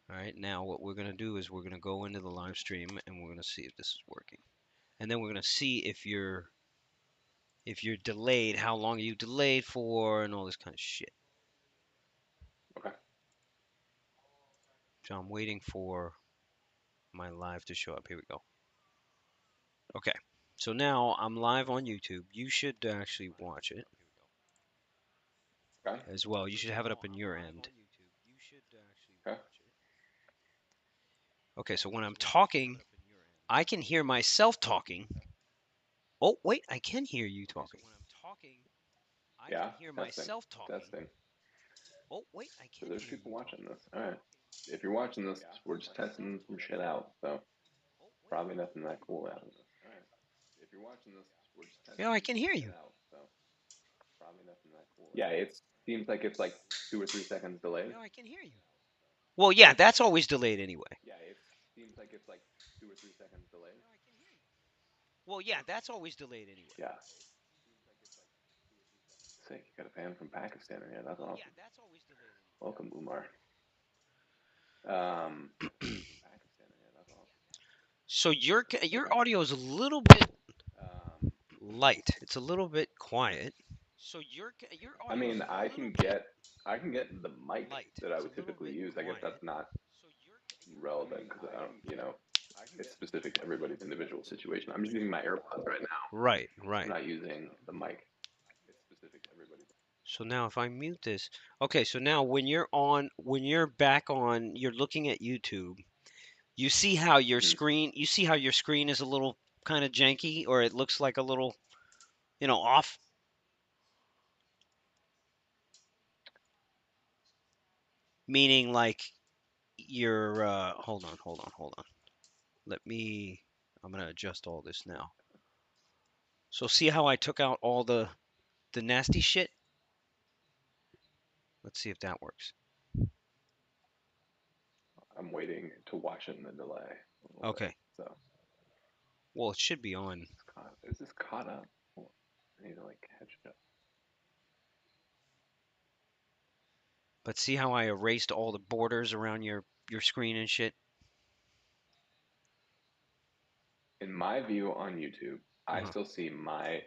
All right, now what we're going to do is we're going to go into the live stream and we're going to see if this is working. And then we're going to see if you're delayed, how long you delayed for, and all this kind of shit. Okay. So I'm waiting for my live to show up. Here we go. Okay. So now I'm live on YouTube. You should actually watch it Okay. as well. You should have it up in your end. Okay. Okay, so when I'm talking, I can hear myself talking. Oh, wait, I can hear you talking. I Yeah. can hear Testing. myself talking. Testing. Oh, wait, I So can there's hear people you watching talking. this. All right. If you're watching this, we're just testing some shit out. So probably nothing that cool out of this. All right. If you're watching this, we're just Yeah, testing I can some hear shit you. out. So probably nothing that cool. Yeah. It seems like it's like 2 or 3 seconds delayed. Yeah, I can hear you. Well, yeah, that's always delayed anyway. Yeah. It seems like it's like 2 or 3 seconds delayed. Well, yeah, that's always delayed anyway. Yeah. Sick. You got a fan from Pakistan in here. That's awesome. Welcome, Umar. Pakistan in here. That's awesome. So your Okay. audio is a little bit Um, light. It's a little bit quiet. So your I audio is mean, a little bit I can get the mic light. that I It's a would little typically bit use. I guess quiet. that's not relevant because I don't, it's specific to everybody's individual situation. I'm just using my AirPods right now. Right, I'm right. not using the mic. It's specific to everybody's. So now if I mute this, okay, so now when you're back on, you're looking at YouTube, you see how Hmm. your screen is a little kind of janky or it looks like a little, off, meaning like you're hold on. Let me I'm going to adjust all this now. So see how I took out all the nasty shit? Let's see if that works. I'm waiting to watch it in the delay a little bit. Okay. So Well, it should be on. is this caught up? I need to like catch up. But see how I erased all the borders around your screen and shit? In my view on YouTube, I Uh-huh. still see my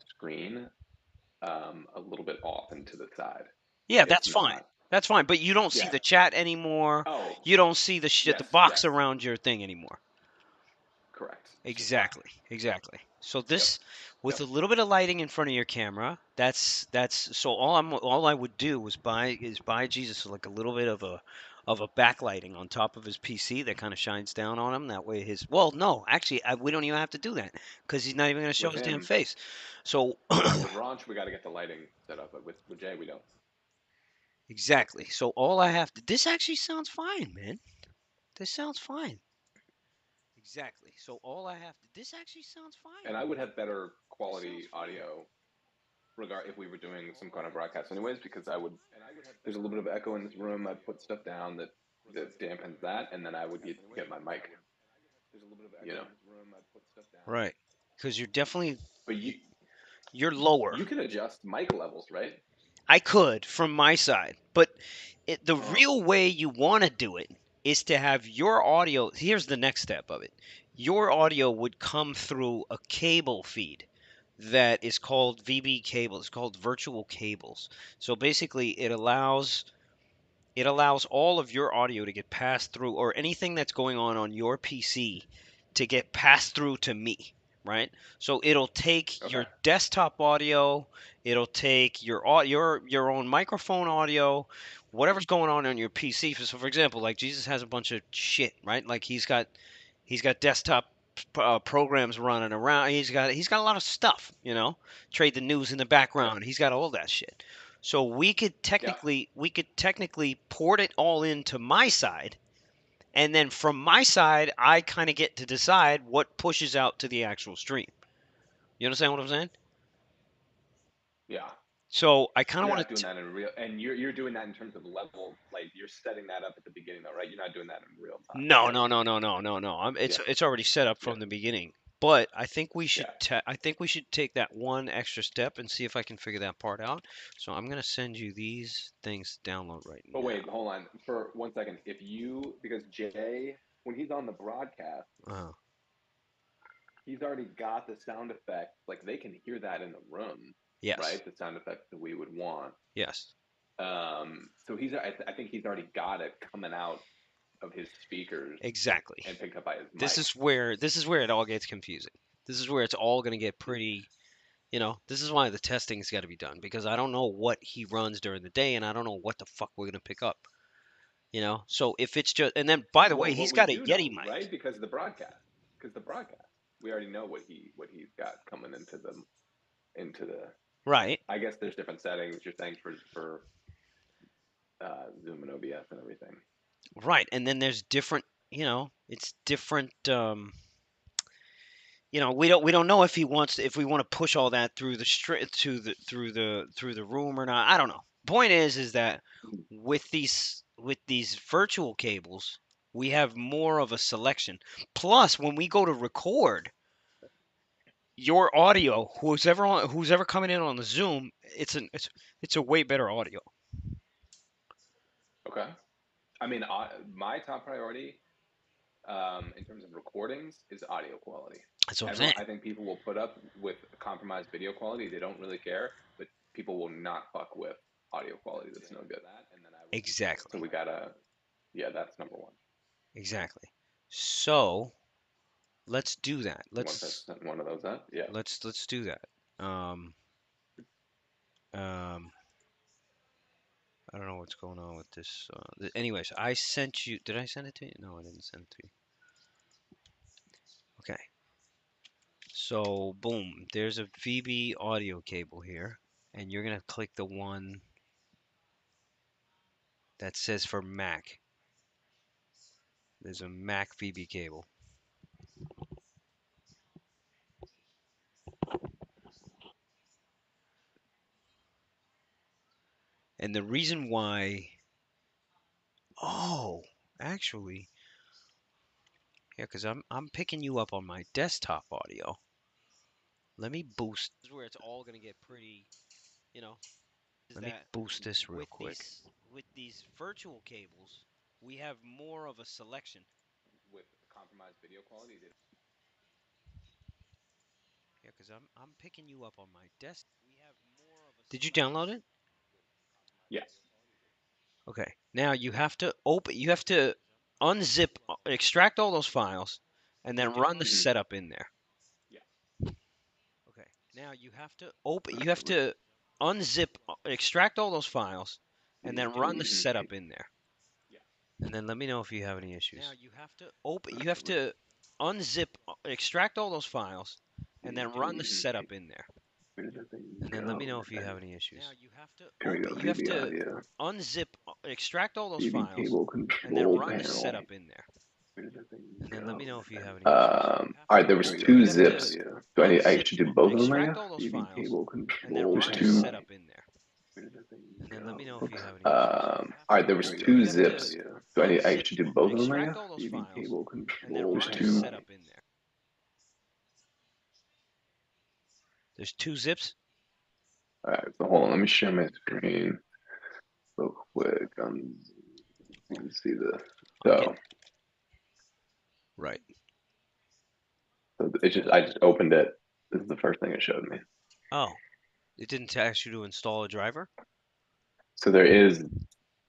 screen a little bit off and to the side. Yeah, It's that's fine. not. That's fine, but you don't see Yeah. the chat anymore. Oh, You don't see the yes, box yes. around your thing anymore. Correct. It's just black. Exactly. Exactly. So Yep. this with Yep. a little bit of lighting in front of your camera, that's so all I would do was buy Jesus like a little bit of a backlighting on top of his PC that kind of shines down on him. That way his well, no, actually, we don't even have to do that because he's not even going to show With his damn him, face. So yeah. With Ranch, we got to get the lighting set up, but with Jay, we don't. exactly. So all I have to this actually sounds fine, man. This sounds fine. Exactly. So all I have to this actually sounds fine, And I man. would have better This sounds quality fine. audio regard if we were doing some kind of broadcast, anyways, because I would. There's a little bit of echo in this room. I'd put stuff down that dampens that, and then I would get my mic. You know, Right. Because you're definitely but you're lower. you can adjust mic levels, right? I could from my side, but the Oh, real way you want to do it is to have your audio. Here's the next step of it. Your audio would come through a cable feed that is called VB cable. It's called virtual cables. So basically, it allows all of your audio to get passed through, or anything that's going on your PC to get passed through to me, right? So it'll take okay. your desktop audio, it'll take your own microphone audio, whatever's going on your PC. So for example, like Jesus has a bunch of shit, right? Like he's got desktop programs running around. He's got a lot of stuff, Trade the news in the Yep. background. He's got all that shit. So Yeah. we could technically port it all into my side, and then from my side, I kind of get to decide what pushes out to the actual stream. You understand what I'm saying? Yeah. So I kind of You're want not doing to. that in real, and you're doing that in terms of level. Like you're setting that up at the beginning, though, right? You're not doing that in real time. No, Yep. no, no, no, no, no, no. Yeah. It's already set up Yeah. from the beginning. But I think we should Yeah. I think we should take that one extra step and see if I can figure that part out. So I'm gonna send you these things to download right But now. wait, hold on for 1 second. If you, because Jay, when he's on the broadcast, Uh, he's already got the sound effects. Like they can hear that in the room, yes, right? The sound effects that we would want. yes, So I think he's already got it coming out of his speakers exactly. and picked up by his This mic. is where it all gets confusing. This is where it's all gonna get pretty. This is why the testing's got to be done because I don't know what he runs during the day and I don't know what the fuck we're gonna pick up. So if it's just and then by the way, Well, he's what we got a do know, Yeti mic, right? Because the broadcast, we already know what he's got coming into the. right? I guess there's different settings. You're saying for Zoom and OBS and everything. Right, and then there's different. It's different. We don't know if he wants if we want to push all that through the stri- to the through the room or not. I don't know. Point is that with these virtual cables, we have more of a selection. Plus, when we go to record your audio, who's ever coming in on the Zoom, it's a way better audio. Okay. I mean, my top priority in terms of recordings is audio quality. That's what I'm saying. Everyone, I think people will put up with compromised video quality. They don't really care, but people will not fuck with audio quality that's no good. So Exactly. we gotta, yeah, that's number one. Exactly. So let's do that. You want to send one of those up? Yeah. Let's do that. Um, um, I don't know what's going on with this. Anyways, I sent you. Did I send it to you? No, I didn't send it to you. Okay. So boom, there's a VB audio cable here, and you're gonna click the one that says for Mac. There's a Mac VB cable, and the reason why. Oh, actually, yeah, because I'm picking you up on my desktop audio. Let me boost. This is where it's all gonna get pretty. You know, Let me boost this real quick. With these virtual cables, we have more of a selection. With compromised video quality, they Yeah, because I'm picking you up on my desk. We have more of a. Did you download it? yeah. Okay. Now you have to open. You have to unzip, extract all those files, and then run the Mm-hmm. setup in there. Yeah. Okay. Now you have to open. You have to unzip, extract all those files, and then run the Mm-hmm. setup in there. Yeah. And then let me know if you have any issues. Now you have to open. You have to unzip, extract all those files, and then run the Mm-hmm. setup in there. Where did the thing And then let me go? know if you have any issues. Now you have to Here we open. go. You have VB to audio. unzip, extract all those VB files, cable and then control run the panel. setup in there. Where did the thing And then let go? me know if you have any issues. All right, there was two You have zips. to Do I unzip, should do both of them right extract now? all those VB files, cable and then control run the panel. setup in there. Where did the thing And then let me go? know if you Whoops. have any issues. All right, there was two You have to zips. I unzip, should do both of them right extract now? all those VB files, cable and then control. There's run the two. setup in there. There's two zips. All right, so hold on. Let me share my screen real quick. You can see this. I'm getting So, right. so I just opened it. This is the first thing it showed me. Oh, it didn't ask you to install a driver? So there is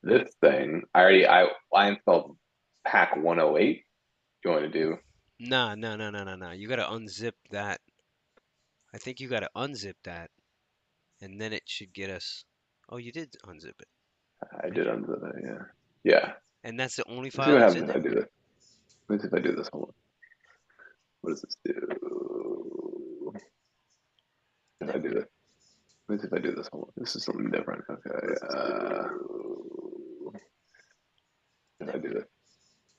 this thing. I installed Pack 108. You want to do? Nah, no, no, no, no, no. You gotta unzip that. I think you gotta unzip that, and then it should get us. Oh, you did unzip it. I Did did you? under that. Yeah. Yeah. And that's the only Let's see file what that's happens in if I there? do this. Let's see if I do this. Hold on. What does this do? If I do this. Let's see if I do this. Hold on. This is something different. Okay. If I do this.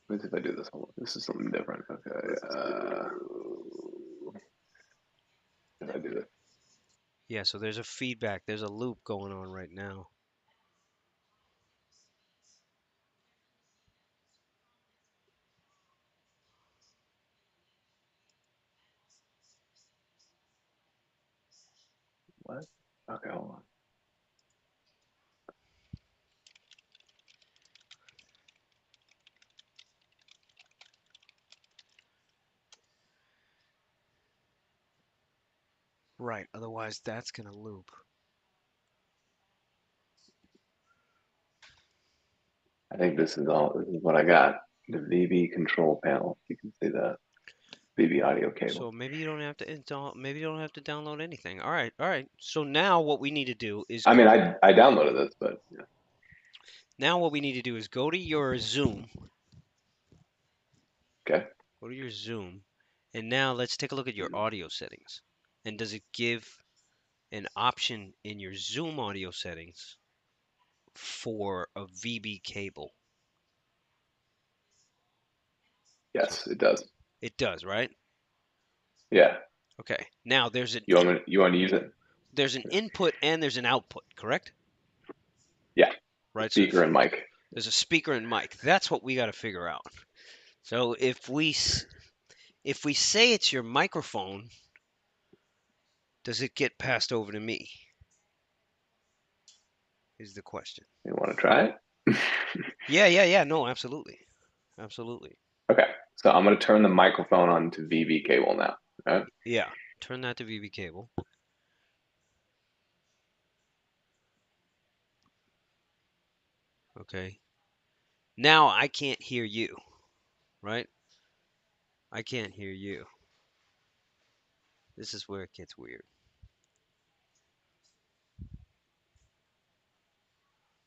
Let's see if I do this. Hold on. This is something different. Okay. If I do this. Yeah, so there's a feedback. There's a loop going on right now. What? Okay, hold on. Right. Otherwise, that's gonna loop. I think this is all. This is what I got. The VB control panel. You can see that VB audio So cable. maybe you don't have to install. Maybe you don't have to download anything. All right. All right. So now what we need to do is I mean, go. I downloaded this, but yeah. Now what we need to do is go to your Zoom. Okay. Go to your Zoom, and now let's take a look at your audio settings. And does it give an option in your Zoom audio settings for a VB cable? So Yes, it does. it does, right? Yeah. Okay. Now You want to use it? there's an input and there's an output, correct? Yeah. The Right. So speaker and mic. there's a speaker and mic. That's what we got to figure out. So if we say it's your microphone, does it get passed over to me? Is the question. You want to try it? Yeah, yeah, yeah. No, absolutely. Absolutely. Okay. So I'm going to turn the microphone on to VB cable now. All right. Yeah. Turn that to VB cable. Okay. Now I can't hear you, right? I can't hear you. This is where it gets weird.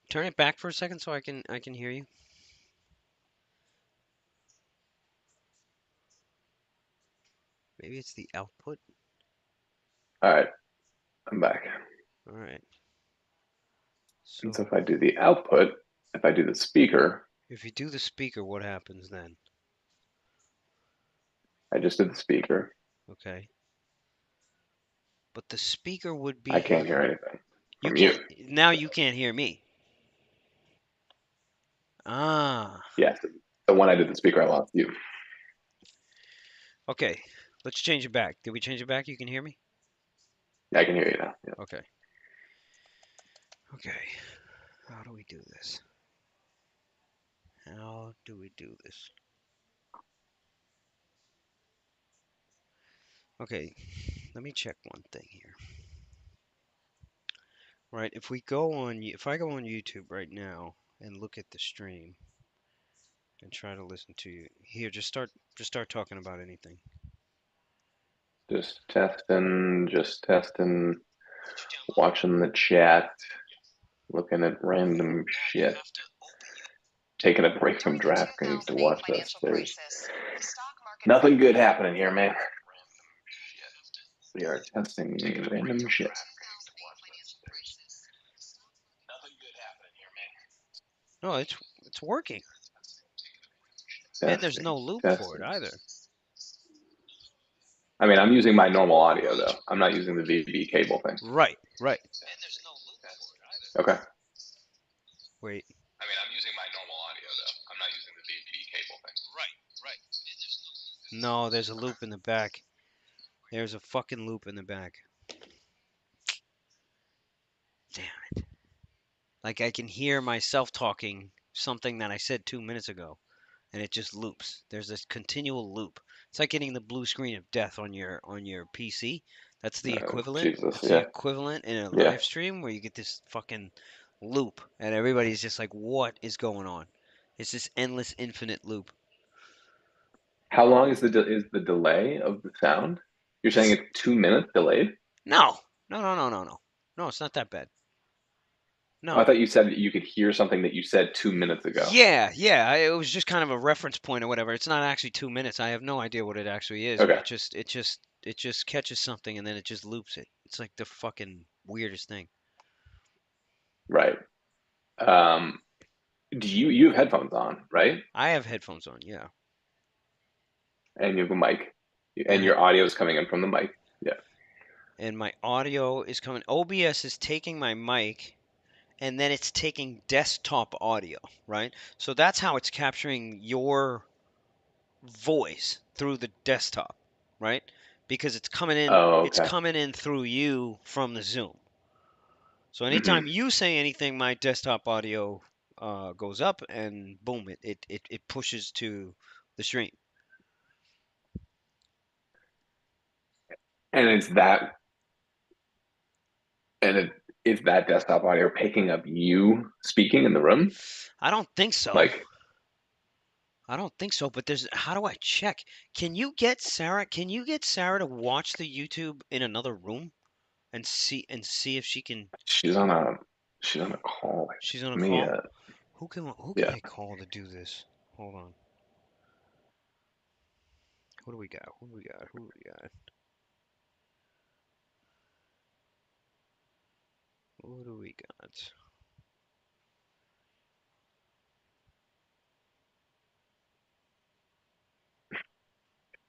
Turn it back for a second so I can hear you. Maybe it's the output. All right. I'm back. All right. And So so if I do the output, if I do the speaker, if you do the speaker, what happens then? I just did the speaker. Okay. But the speaker would I be can't hear anything you from you. can't now you can't hear me. Ah. Yes. So when I did the speaker, I lost you. Okay. Let's change it back. Did we change it back? You can hear me? Yeah, I can hear you now. Yeah. Okay. Okay. How do we do this? How do we do this? Okay, let me check one thing here. Right, if I go on YouTube right now and look at the stream and try to listen to you, here, just start talking about anything. Just testing, watching the chat, looking at random shit, taking a break from DraftKings to watch this. There's nothing good happening here, man. We are testing random shit. No, it's working, and there's Testing, no loop for it testing. either. I mean, I'm using my normal audio though. I'm not using the VB cable thing. Right, right. Okay. Wait. I mean, I'm using my normal audio though. I'm not using the VB cable thing. No, there's a loop in the back. There's a fucking loop in the back. Damn. Like I can hear myself talking something that I said 2 minutes ago, and it just loops. There's this continual loop. It's like getting the blue screen of death on your PC. That's the equivalent. Jesus, It's the yeah, equivalent in a yeah. live stream where you get this fucking loop, and everybody's just like, "What is going on?" It's this endless, infinite loop. How long is the delay of the sound? You're saying This it's 2 minutes delayed? no, no, no, no, no, no, no. It's not that bad. Oh, I No. thought you said that you could hear something that you said 2 minutes ago. Yeah, yeah. It was just kind of a reference point or whatever. It's not actually 2 minutes. I have no idea what it actually is, but Okay, it just catches something and then it just loops it. It's like the fucking weirdest thing. right. Um, do you have headphones on, right? I have headphones on, yeah, And you have a mic, and and your audio is coming in from the mic. Yeah, my audio is coming. OBS is taking my mic and then it's taking desktop audio, right? So that's how it's capturing your voice through the desktop, right? because it's coming in. Oh, It's okay. coming in through you from the Zoom. So anytime Hmm. you say anything, my desktop audio goes up, and boom, it pushes to the stream. And it's that, and is that desktop audio picking up you speaking in the room? I don't think so. Like, I don't think so. But there's how do I check? Can you get Sarah to watch the YouTube in another room and see if she can? she's on a she's on a call. She's on a Let me call. Who can yeah. I call to do this? Hold on. Who do we got? Who do we got? Who do we got? Who do we got?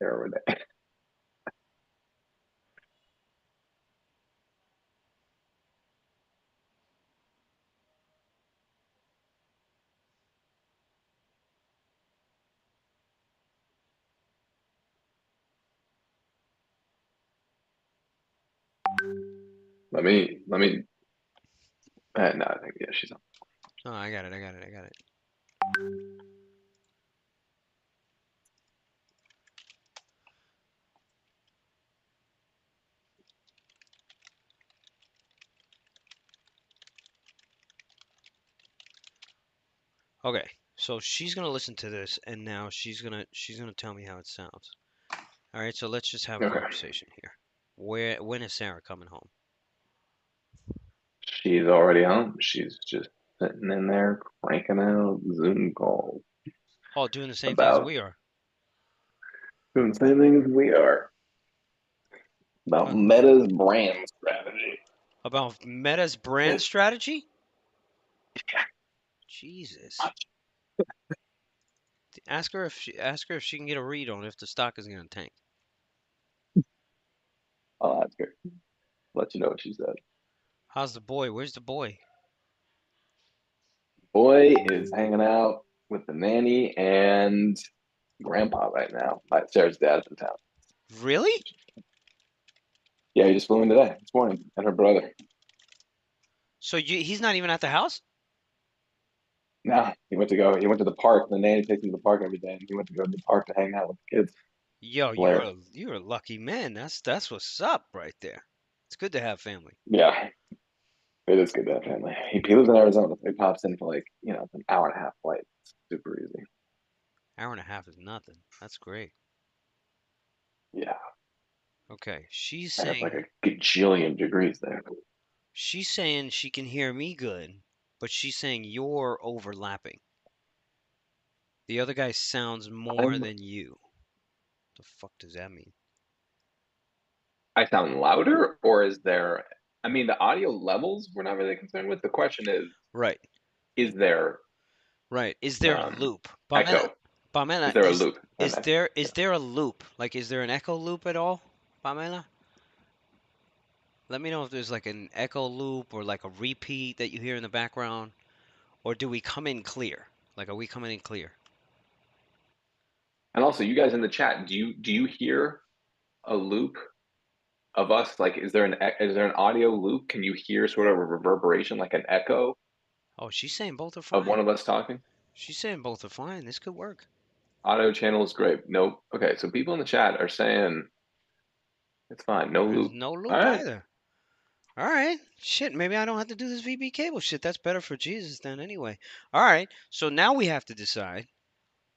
There with it. Let me no, I think yeah, she's on. Oh, I got it. I got it. I got it. Okay. So she's gonna listen to this, and now she's gonna tell me how it sounds. All right. So let's just have a Okay. conversation here. When is Sarah coming home? She's already home. She's just sitting in there cranking out Zoom calls Oh, doing the same thing as about we are. doing the same thing as we are about Uh, Meta's brand strategy. about Meta's brand strategy? Jesus. Ask her if she can get a read on if the stock is gonna tank. I'll ask her. Let you know what she said. How's the boy? Where's the boy? Boy is hanging out with the nanny and grandpa right now. Sarah's dad's in town. Really? Yeah, he just flew in today, this morning, and her brother. So he's not even at the house? Nah, he went to the park. The nanny takes him to the park every day, and he went to go to the park to hang out with the kids. Yo, Blair. you're a lucky man. That's what's up right there. It's good to have family. Yeah, it is good to have family. He lives in Arizona, so he pops in for like, an hour and a half flight. It's super easy. Hour and a half is nothing. That's great. Yeah, Okay, and it's like a gajillion degrees there. she's saying she can hear me good, but she's saying you're overlapping. The other guy sounds more I'm, than you. The fuck does that mean? I sound louder, or is there? I mean, the audio levels we're not really concerned with. The question Right, is there right. Is there a loop? echo? Is Pamela, there a loop? I'm asking. is Yeah. there a loop? Like, is there an echo loop at all, Pamela? Let me know if there's like an echo loop or like a repeat that you hear in the background, or do we come in clear? Like, are we coming in clear? And also, you guys in the chat, do you hear a loop of us? Like, is there an audio loop? Can you hear sort of a reverberation, like an echo Oh, she's saying both are of one fine. of us talking? She's saying both are fine. This could work. Audio channel is great. Nope. Okay, so people in the chat are saying it's fine, no There's loop. no All loop right. either. All right. Shit, maybe I don't have to do this VB cable shit. That's better for Jesus then anyway. All right. So now we have to decide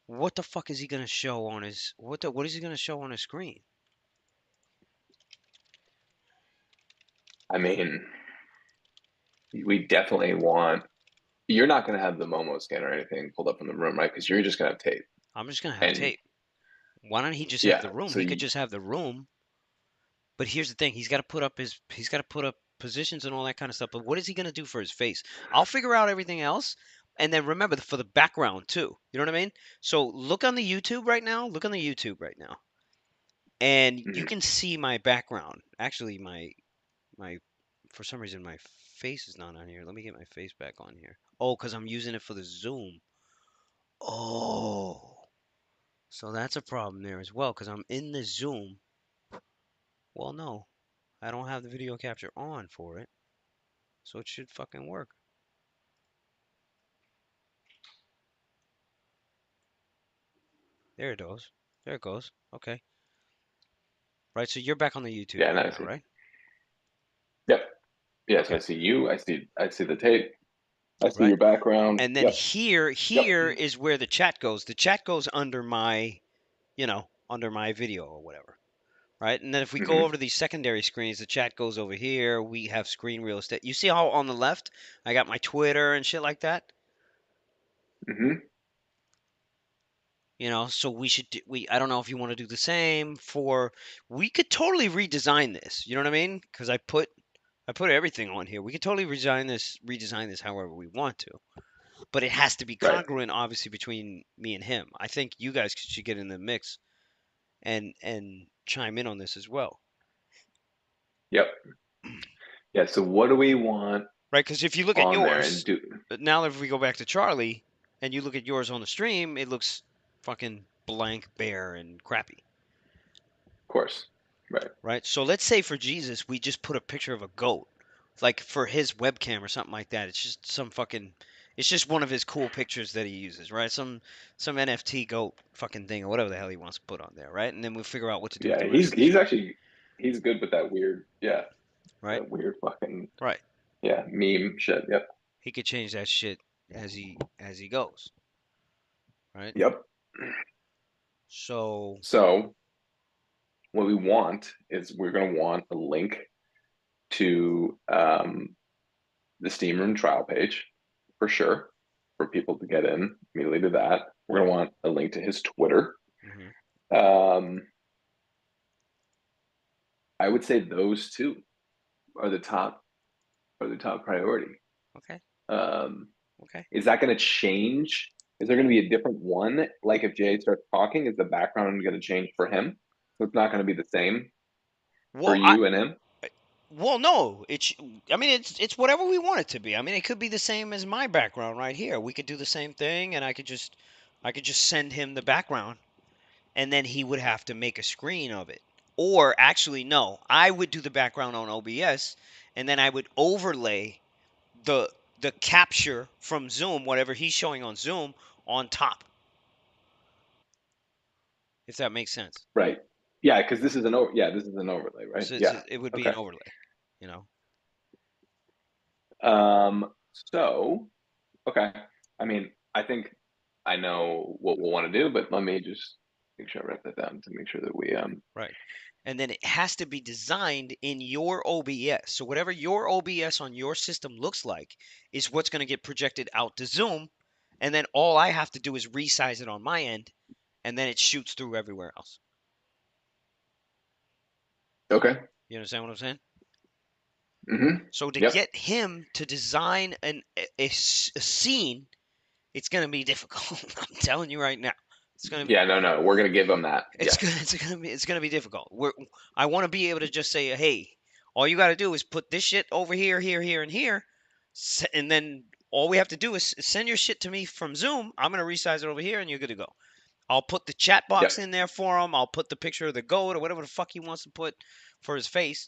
what the fuck is he going to show on his what is he going to show on his screen? I mean, we definitely want. You're not going to have the Momo scan or anything pulled up from the room, right? Because you're just going to have tape. I'm just going to have And tape. Why don't he just have yeah, the room? so He could just have the room. But here's the thing, he's got to put up positions and all that kind of stuff. But what is he going to do for his face? I'll figure out everything else. And then remember for the background too. You know what I mean? So look on the YouTube right now. Look on the YouTube right now. And you mhm. can see my background. Actually, my for some reason my face is not on here. Let me get my face back on here. Oh, because I'm using it for the Zoom. Oh, so that's a problem there as well because I'm in the Zoom Well, no, I don't have the video capture on for it, so it should fucking work. There it goes. There it goes. Okay. Right, so you're back on the YouTube Yeah, now I now, see. right? Yep. Yeah, so I Okay. see you. I see the tape. I see Right. your background. And then Yep. Yep. here is where the chat goes. The chat goes under my, under my video or whatever. Right? And then if we go Mhm. over to these secondary screens, the chat goes over here. We have screen real estate. You see how on the left I got my Twitter and shit like that? Mhm. So I don't know if you want to do the same for we could totally redesign this. You know what I mean? Cuz I put everything on here. We could totally redesign this however we want to. But it has to be Right. congruent obviously between me and him. I think you guys should get in the mix and chime in on this as well. Yep. Yeah. So what do we want Right? Cuz if you look at on there and yours, do? now if we go back to Charlie and you look at yours on the stream, it looks fucking blank, bare and crappy. Of course. Right. Right? So let's say for Jesus, we just put a picture of a goat, like for his webcam or something like that. It's just one of his cool pictures that he uses, right? Some NFT goat fucking thing or whatever the hell he wants to put on there, right? And then we'll figure out what to do with Yeah. the He's rest of the he's shit, actually he's good with that weird. Yeah. right? That weird fucking Right. yeah meme shit. Yep. He could change that shit as he goes, right? Yep. So, So what we want is we're going to want a link to the Steam Room trial page for sure for people to get in immediately to that. We're going to want a link to his Twitter. mhm, Um, I would say those two are the top priority. okay, Um, okay. is that going to change? Is there going to be a different one? Like if Jay starts talking, is the background going to change for him? So it's not going to be the same for Well, you and him. well, no, I mean, it's whatever we want it to be. I mean, it could be the same as my background right here. We could do the same thing, and I could just send him the background, and then he would have to make a screen of it. Or actually, no, I would do the background on OBS, and then I would overlay the the capture from Zoom, whatever he's showing on Zoom, on top. If that makes sense. Right. Yeah, because this is an overlay, right? So Yeah. it would be Okay. an overlay, you know. So okay. I mean, I think I know what we'll want to do, but let me just make sure I write that down to make sure that we Right. And then it has to be designed in your OBS. So whatever your OBS on your system looks like is what's going to get projected out to Zoom. And then all I have to do is resize it on my end, and then it shoots through everywhere else. okay. You understand what I'm saying? Mm-hmm. So to Yep. get him to design a scene, it's going to be difficult. I'm telling you right now. It's going to Yeah, no, no. We're gonna give them that. It's Yes. gonna it's gonna be difficult. I want to be able to just say, hey, all you got to do is put this shit over here, here, here, and here, and then all we have to do is send your shit to me from Zoom. I'm gonna resize it over here, and you're good to go. I'll put the chat box Yep. in there for him. I'll put the picture of the goat or whatever the fuck he wants to put for his face,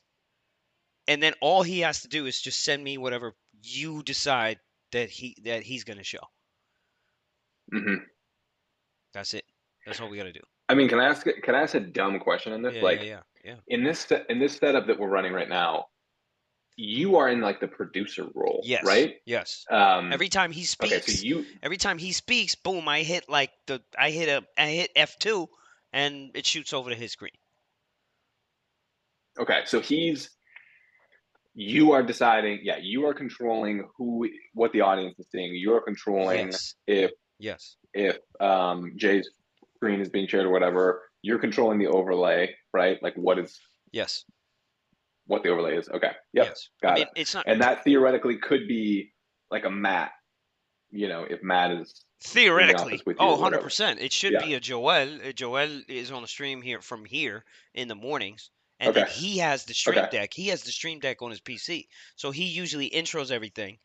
and then all he has to do is just send me whatever you decide that he's gonna show. Mm-hmm. That's it. That's all we got to do. I mean, can I ask a dumb question on this? Yeah, yeah, Like yeah, yeah. in this setup that we're running right now, you are in like the producer role, Yes, right? yes. Um, Every time he okay, so speaks, you boom, I hit F2 and it shoots over to his screen. okay, so you are deciding, yeah, you are controlling what the audience is seeing. You are controlling Yes. if Yes. Jay's screen is being shared or whatever. You're controlling the overlay, right? Like Yes. what the overlay is. Okay, yep, Yes. I got mean, it. it's not And that theoretically could be like a Matt, if Matt is in the office theoretically. with you Oh, or whatever. 100%. It should Yeah. be a Joel. Joel is on the stream here from here in the mornings. And then Okay. he has the stream Okay. deck. He has the stream deck on his PC. So he usually intros everything.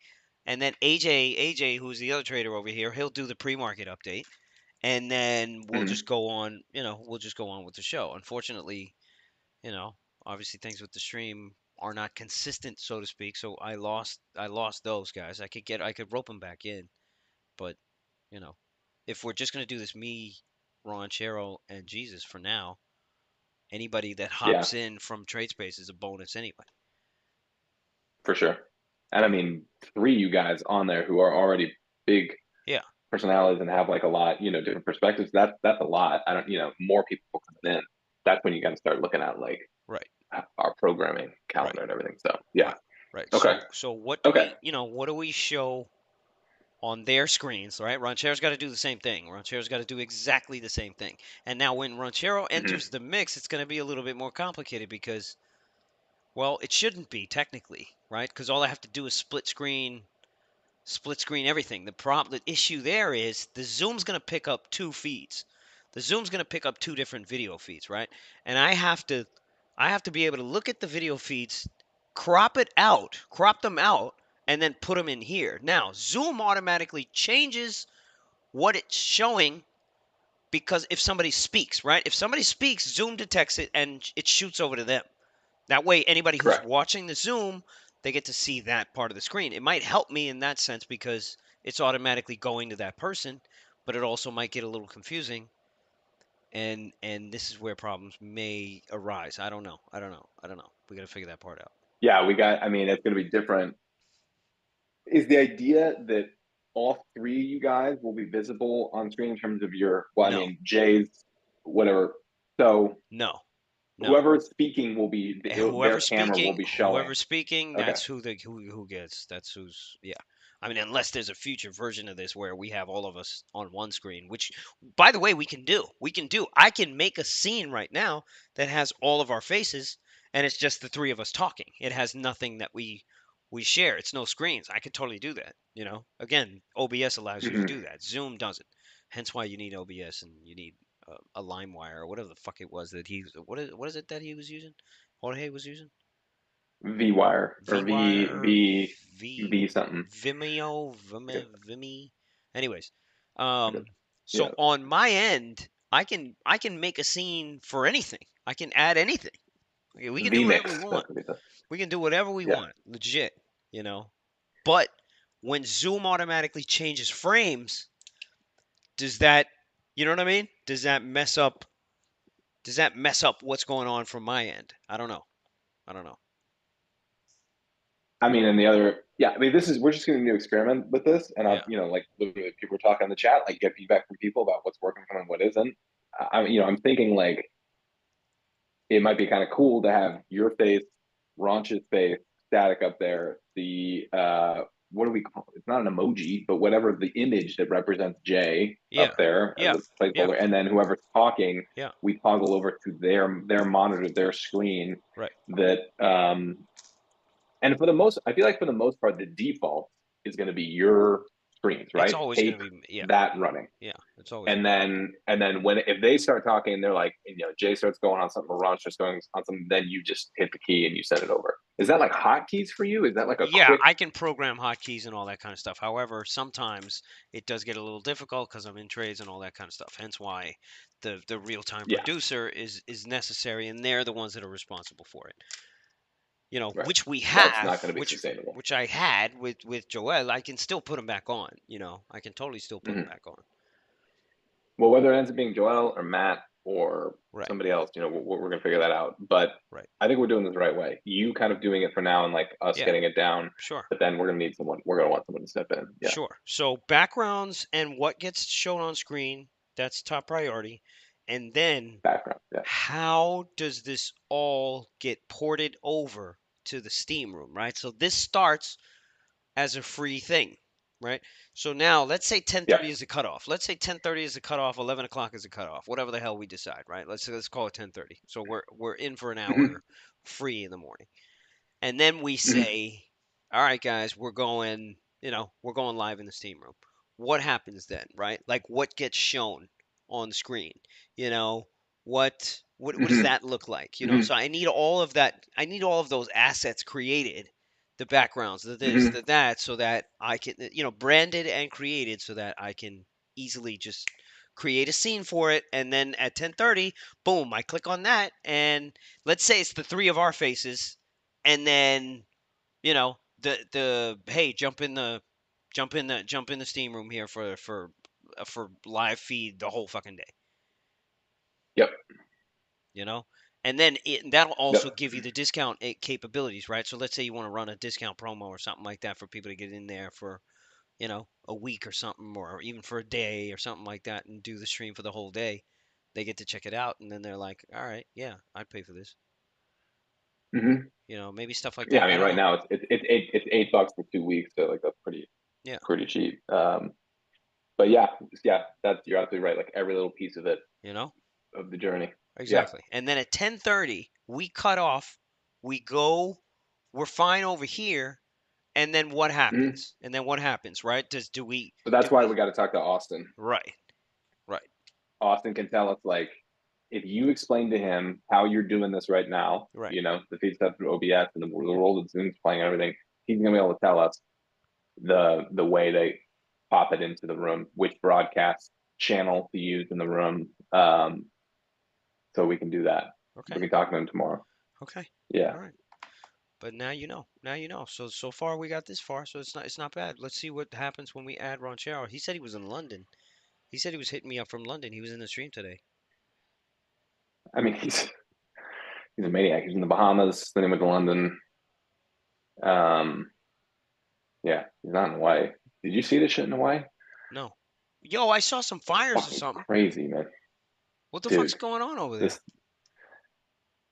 And then AJ, who's the other trader over here, he'll do the pre-market update. And then we'll just Hmm. go on, we'll just go on with the show. Unfortunately, you know, obviously things with the stream are not consistent, so to speak. So I lost those guys. I could rope them back in, but you know, if we're just gonna do this, me, Ranchero, and Jesus for now, anybody that Yeah, hops in from trade space is a bonus anyway. for sure. And I Yeah, mean, three you guys on there who are already big yeah, personalities and have like a lot, different perspectives. That's a lot. I don't, more people coming in. That's when you got to start looking at like right, our programming right, calendar and everything. So yeah, right, right. okay, So what do okay. we show on their screens, right? Ranchero's got to do the same thing. Ranchero's got to do exactly the same thing. And now when Ranchero Hmm. enters the mix, it's going to be a little bit more complicated because, well, it shouldn't be technically, right? Because all I have to do is split screen everything. The issue there is the Zoom's going to pick up two feeds. The Zoom's going to pick up two different video feeds, right? And I have to be able to look at the video feeds, crop them out, and then put them in here. Now, Zoom automatically changes what it's showing because if somebody speaks, right? If somebody speaks, Zoom detects it and it shoots over to them. That way, anybody who's Correct. watching the Zoom, they get to see that part of the screen. It might help me in that sense because it's automatically going to that person, but it also might get a little confusing. And this is where problems may arise. I don't know. I don't know. I don't know. We got to figure that part out. Yeah, we got. I mean, it's going to be different. Is the idea that all three of you guys will be visible on screen in terms of your? Well, I No, mean, Jay's whatever. So no, no. whoever is speaking will be their camera will be showing. Whoever's speaking, Okay. that's who gets. That's who's yeah. I mean, unless there's a future version of this where we have all of us on one screen, which, by the way, we can do. We can do. I can make a scene right now that has all of our faces, and it's just the three of us talking. It has nothing that we share. It's no screens. I could totally do that. Again, OBS allows you to Hmm. do that. Zoom doesn't. Hence why you need OBS and you need a LimeWire or whatever the fuck it was that what is it that he was using? Jorge was using V wire or VWire, V V something. Vimeo, Okay. Vimy. Anyways, Okay. so Yeah. on my end, I can make a scene for anything. I can add anything. Okay, we can do V whatever we mix. want. That's what he said. We can do whatever we Yeah. want. Legit, you know. But when Zoom automatically changes frames, does that, you know what I mean? Does that mess up what's going on from my end? I don't know. I don't know. I mean, and the other, yeah, I mean, we're just going to experiment with this. And Yeah. like, literally, people are talking in the chat, like, get feedback from people about what's working for them and what isn't. I'm thinking, like, it might be kind of cool to have your face, Raunch's face, static up there. What do we call it? It's not an emoji, but whatever the image that represents Jay up Yeah. there as Yeah. a Yeah. placeholder. And then whoever's talking, Yeah. we toggle over to their monitor, their screen Right. that, and I feel like for the most part, the default is going to be your screens, It's right? always going Tape to be, yeah. that running. Yeah. It's always And going to be mine. then when if they start talking, they're like, Jay starts going on something, or Ron starts going on something, then you just hit the key and you send it over. Is that like hotkeys for you? Is that like a Yeah, quick? I can program hotkeys and all that kind of stuff. However, sometimes it does get a little difficult because I'm in trades and all that kind of stuff. Hence why the real time Yeah, producer is necessary, and they're the ones that are responsible for it. right. Which we That's have, not going to be which sustainable. which I had with Joel. I can still put them back on. I can totally still put them Hmm. back on. Well, whether it ends up being Joel or Matt or Right, somebody else, we're going to figure that out. But right. I think we're doing this the right way. You kind of doing it for now, and like us Yeah, getting it down. sure. But then we're going to need someone. We're going to want someone to step in. Yeah, Sure. So backgrounds and what gets shown on screen, that's top priority. And then background. Yeah. how does this all get ported over to the Steam room, right? So this starts as a free thing, right? So now let's say Yeah. 10:30 is the cutoff. Let's say 10:30 is the cutoff, 11 o'clock is the cutoff, whatever the hell we decide, right? Let's call it 10:30. So we're in for an Hmm. hour free in the morning. And then we Hmm. say, all right, guys, we're going live in the Steam room. What happens then, right? Like what gets shown on screen? You know, what does Hmm. that look like? Hmm. So I need all of that. I need all of those assets created, the backgrounds, the this, Hmm. the that, so that I can, branded and created so that I can easily just create a scene for it, and then at 10:30, boom, I click on that, and let's say it's the three of our faces, and then the hey, jump in the steam room here for live feed the whole fucking day, Yep. you know. And then that'll also Yep. give you the discount capabilities, right? So let's say you want to run a discount promo or something like that for people to get in there for a week or something, or even for a day or something like that, and do the stream for the whole day. They get to check it out, and then they're like, all right, yeah, I'd pay for this. Hmm. Maybe stuff like Yeah, that. I I mean, don't right know. now it's $8 for 2 weeks, so like that's Yeah, pretty cheap. But yeah, yeah, that's you're absolutely right. Like every little piece of it you know. of the journey. Yeah. Exactly. And then at 10:30, we cut off. We go. We're fine over here. And then what Hmm. happens? And then what happens, right? Do we So that's do why we we got to talk to Austin. right. Right. Austin can tell us like if you explain to him how you're doing this right now, Right. the feed stuff through OBS and the role that Zoom's playing and everything, he's gonna be able to tell us the way they pop it into the room, which broadcast channel to use in the room. So we can do that. We Okay. can talk to him tomorrow. Okay. Yeah. All right. But now you know. Now you know. So far we got this far, so it's not bad. Let's see what happens when we add Ronchero. He said he was in London. He said he was hitting me up from London. He was in the stream today. I mean he's a maniac. He's in the Bahamas, then he went to London. Um yeah, he's not in Hawaii. Did you see this shit in Hawaii? No. Yo, I saw some fires or Fucking something. crazy, man. What the fuck's Dude. going on over there? This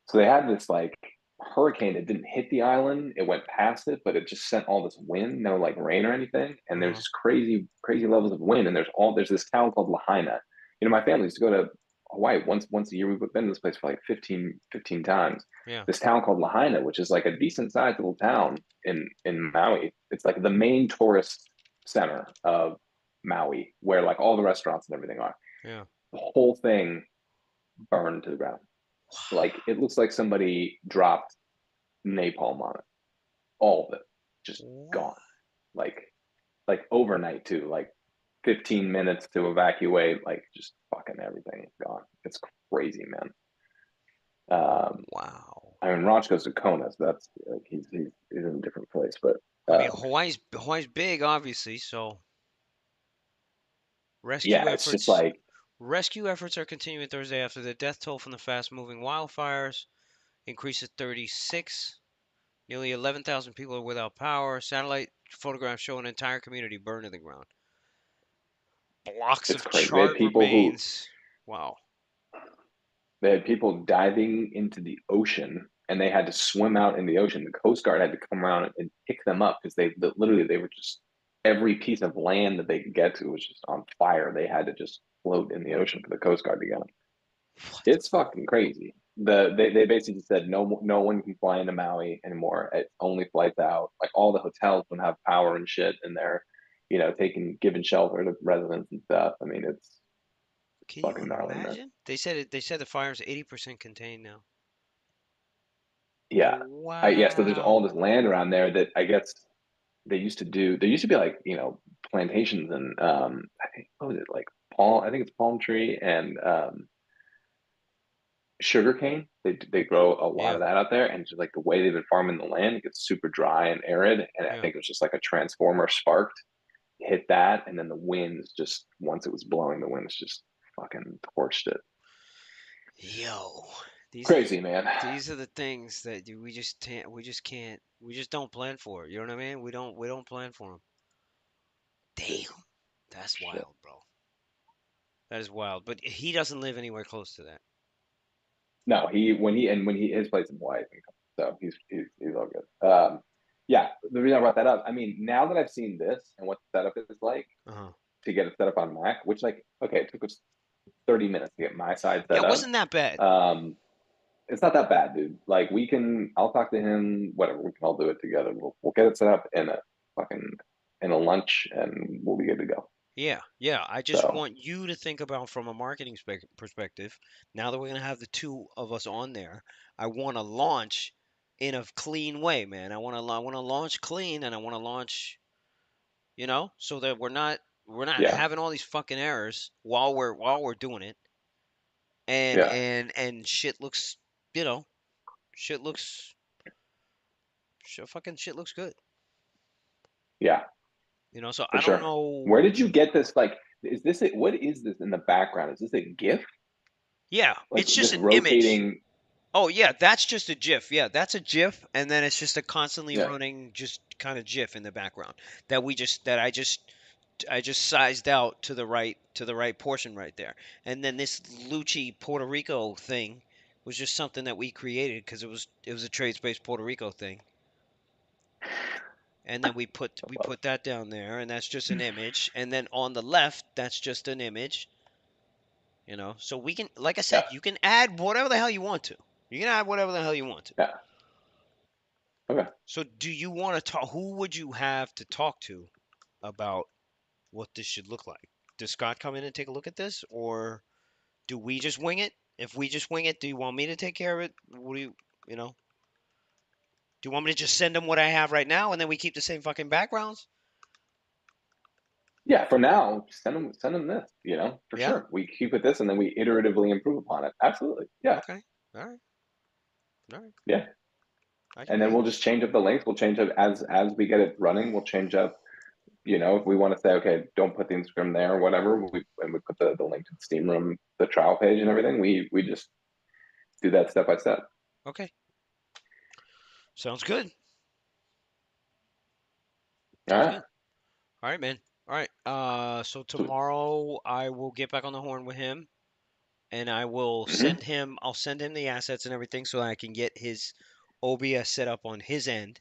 So they had this like hurricane that didn't hit the island. It went past it, but it just sent all this wind, no like rain or anything. And there's Uh-huh. just crazy, crazy levels of wind. And there's this town called Lahaina. My family used to go to Hawaii once a year. We've been to this place for like 15 times. Yeah. This town called Lahaina, which is like a decent sized little town in Maui. It's like the main tourist center of Maui, where like all the restaurants and everything are. Yeah. The whole thing burned to the ground. Like it looks like somebody dropped napalm on it. All of it just What? gone. Like overnight too. Like 15 minutes to evacuate. Like just fucking everything gone. It's crazy, man. Wow. I mean, Ranch goes to Kona, so that's like he's in a different place. But I mean, Hawaii's big, obviously. So rescue yeah, it's just efforts like rescue efforts are continuing Thursday after the death toll from the fast-moving wildfires increased to 36. Nearly 11,000 people are without power. Satellite photographs show an entire community burned to the ground. Blocks it's of crazy. They had charred people who remains. Wow. They had people diving into the ocean and they had to swim out in the ocean. The Coast Guard had to come around and pick them up because literally they were just every piece of land that they could get to was just on fire. They had to just float in the ocean for the Coast Guard to get them. What the It's fucking crazy. They basically said no one can fly into Maui anymore. It's only flights out. Like all the hotels don't have power and shit, and they're taking giving shelter to residents and stuff. I mean, it's Can you fucking gnarly, man. imagine? They said the fire's 80% contained now. Yeah. Yeah, so there's all Wow. this land around there that I guess there used to be like, plantations and I think what was it, like I think it's palm tree and sugar cane. They grow a lot Yeah. of that out there and just like the way they've been farming the land, it gets super dry and arid. And I Yeah. think it was just like a transformer sparked, hit that, and then the winds just once it was blowing, the winds just fucking torched it. Yo. These are the Crazy, man. these are the things that we just don't plan for. You know what I mean? We don't plan for them. Damn. That's Shit. wild, bro. That is wild. But he doesn't live anywhere close to that. No, when he his place in Hawaii, so he's all good. Yeah, the reason I brought that up, I mean, now that I've seen this and what the setup is like Uh-huh. to get it set up on Mac, which like okay, it took us 30 minutes to get my side Yeah, set it up. wasn't that bad. Um, it's not that bad, dude. Like I'll talk to him, whatever. We can all do it together. We'll get it set up fucking in a lunch, and we'll be good to go. Yeah, yeah. I just So want you to think about from a marketing perspective. Now that we're gonna have the two of us on there, I want to launch in a clean way, man. I want to launch clean, and I want to launch, so that we're not. We're not Yeah. having all these fucking errors while we're doing it, and Yeah. and and shit looks, you know, shit looks, fucking shit looks good. Yeah. So For I don't sure. Where know. did you get this? Like, is this it? What is this in the background? Is this a GIF? Yeah, Like it's just this an image. rotating? Oh yeah, that's just a GIF. Yeah, that's a GIF, and then it's just a constantly Yeah. running, just kind of GIF in the background that I just sized out to the right portion right there. And then this Lucci Puerto Rico thing was just something that we created because it was a trade space Puerto Rico thing. And then we put that down there, and that's just an image. And then on the left, that's just an image. So we can, like I Yeah. said, you can add whatever the hell you want to. You can add whatever the hell you want to. Yeah. Okay. So do you want to talk? Who would you have to talk to about what this should look like? Does Scott come in and take a look at this, or do we just wing it? If we just wing it, do you want me to take care of it? What do you know? Do you want me to just send him what I have right now, and then we keep the same fucking backgrounds? Yeah. For now, send them this. For Yeah. sure. We keep with this, and then we iteratively improve upon it. Absolutely. Yeah. Okay. All right. All right. Yeah. I can And do then that. we'll just change up the links. We'll change up as we get it running. We'll change up. If we want to say, okay, don't put the Instagram there or whatever, we put the link to the Steam Room, the trial page, and everything. We just do that step by step. Okay. Sounds good. All Sounds right. good. All right, man. All right. So Sweet. tomorrow I will get back on the horn with him, and I will Mm-hmm. send him the assets and everything so that I can get his OBS set up on his end.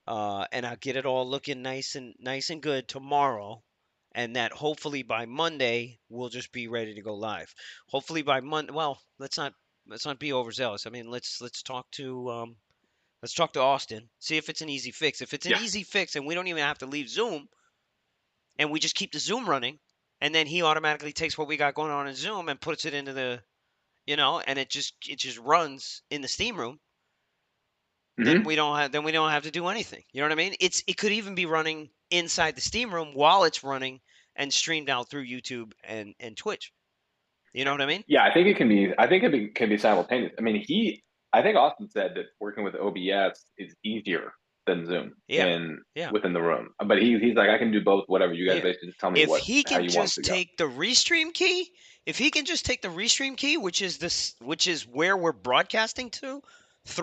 And I'll get it all looking nice and good tomorrow. And that hopefully by Monday we'll just be ready to go live. Hopefully by Monday. Well, let's not be overzealous. I mean, let's talk to Austin. See if it's an easy fix. If it's an Yeah. easy fix and we don't even have to leave Zoom, and we just keep the Zoom running, and then he automatically takes what we got going on in Zoom and puts it into and it just runs in the Steam room. Then Mm-hmm. we don't have to do anything. You know what I mean? It could even be running inside the Steam room while it's running and streamed out through YouTube and Twitch. You know what I mean? Yeah, I think it can be. I think can be simultaneous. I mean, I think Austin said that working with OBS is easier than Zoom Yeah. in Yeah. within the room. But he's like, I can do both. Whatever you guys Yeah. basically just tell me If what he how can you want it just to go. take the restream key, if he can just take the restream key, which is where we're broadcasting through, if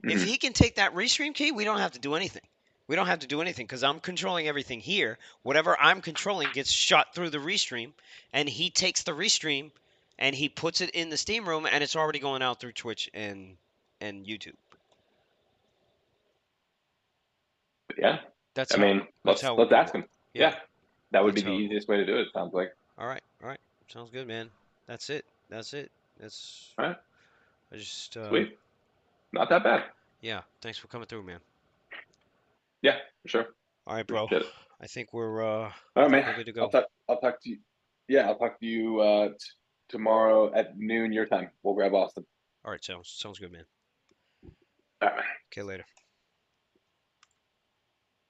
Mm-hmm. he can take that restream key, we don't have to do anything. We don't have to do anything because I'm controlling everything here. Whatever I'm controlling gets shot through the restream, and he takes the restream and he puts it in the Steam room, and it's already going out through Twitch and YouTube. But yeah, That's I how mean, that's how it let's would ask work. him. Yeah, Yeah, that would be that's the how it would work. easiest way to do it. Sounds like. All right, all right, sounds good, man. That's it. That's it. That's All right, I just sweet, not that bad. yeah, thanks for coming through, man. Yeah, for sure. All right, bro. Appreciate it. I think we're uh All I right, think man. we're good to I'll go. talk. I'll talk to you. Yeah, I'll talk to you tomorrow at noon your time. We'll grab Austin. All right, sounds good, man. All right, man. Okay, later.